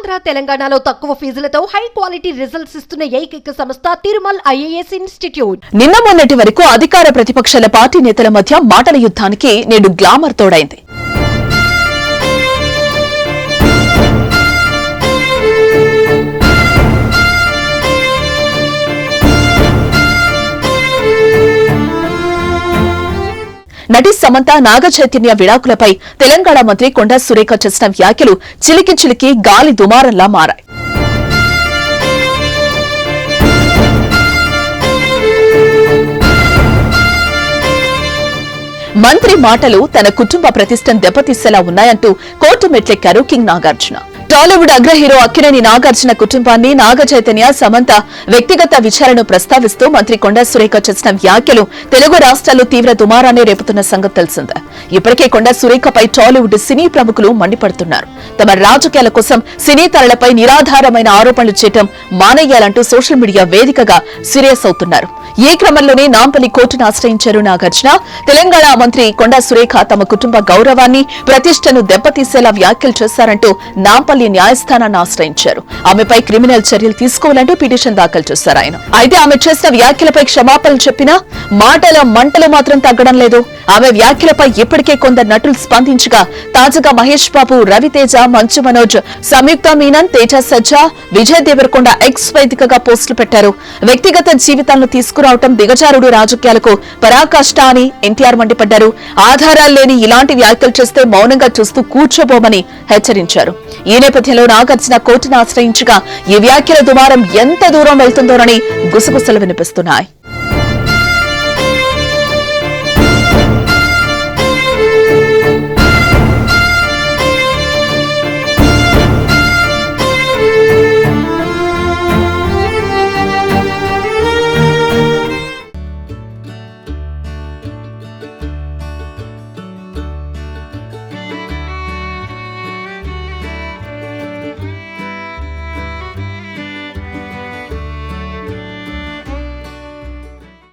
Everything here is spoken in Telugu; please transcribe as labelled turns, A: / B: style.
A: ఆంధ్ర తెలంగాణలో తక్కువ ఫీజులతో హై క్వాలిటీ రిజల్ట్స్ ఇస్తున్న ఏకైక సంస్థ తిరుమల్ ఐఏఎస్ ఇన్స్టిట్యూట్.
B: నిన్న మొన్నటి వరకు అధికార ప్రతిపక్షాల పార్టీ నేతల మధ్య మాటల యుద్ధానికి నేడు గ్లామర్ తోడైంది. నటి సమంత నాగచైతన్య విడాకులపై తెలంగాణ మంత్రి కొండా సురేఖ చేసిన వ్యాఖ్యలు చిలికి చిలికి గాలి దుమారంలా మారాయి. మంత్రి మాటలు తన కుటుంబ ప్రతిష్టను దెబ్బతీసేలా ఉన్నాయంటూ కోర్టు మెట్లెక్కారు కింగ్ నాగార్జున. టాలీవుడ్ అగ్ర హీరో అక్కినేని నాగార్జున కుటుంబాన్ని నాగచైతన్య సమంత వ్యక్తిగత విచారణను ప్రస్తావిస్తూ మంత్రి కొండా సురేఖ చేసిన వ్యాఖ్యలు తెలుగు రాష్ట్రాల్లో తీవ్ర దుమారాన్ని రేపుతున్న సంగతి తెలిసిందే. ఇప్పటికే కొండా సురేఖపై టాలీవుడ్ సినీ ప్రముఖులు మండిపడుతున్నారు. తమ రాజకీయాల కోసం సినీ తరలపై నిరాధారమైన ఆరోపణలు చేయడం మానేయాలంటూ సోషల్ మీడియా వేదికగా సీరియస్ అవుతున్నారు. ఈ క్రమంలోనే నాంపల్లి కోర్టును ఆశ్రయించారు నాగార్జున. తెలంగాణ మంత్రి కొండా సురేఖ తమ కుటుంబ గౌరవాన్ని ప్రతిష్టను దెబ్బతీసేలా వ్యాఖ్యలు చేశారంటూ నాంపల్లి న్యాయస్థానాన్ని ఆశ్రయించారు. ఆమెపై క్రిమినల్ చర్యలు తీసుకోవాలంటూ పిటిషన్ దాఖలు చేశారు ఆయన. అయితే ఆమె చేసిన వ్యాఖ్యలపై క్షమాపణలు చెప్పినా మాటల మంటలు మాత్రం తగ్గడం లేదు. ఆమె వ్యాఖ్యలపై ఇప్పటికే కొందరు నటులు స్పందించగా తాజాగా మహేష్ బాబు, రవితేజ, మంచు మనోజ్, సంయుక్త మీనన్, తేజ సజ్జా, విజయ్ దేవరకొండ ఎక్స్ వేదికగా పోస్టులు పెట్టారు. వ్యక్తిగత జీవితాలను తీసుకురావటం దిగజారుడు రాజకీయాలకు పరాకాష్ట అని ఎన్టీఆర్ మండిపడ్డారు. ఆధారాలు లేని ఇలాంటి వ్యాఖ్యలు చేస్తే మౌనంగా చూస్తూ కూర్చోబోమని హెచ్చరించారు. ఈ నేపథ్యంలో నాగార్జున కోర్టును ఆశ్రయించగా ఈ వ్యాఖ్యల దుమారం ఎంత దూరం వెళ్తుందోనని గుసగుసలు వినిపిస్తున్నాయి.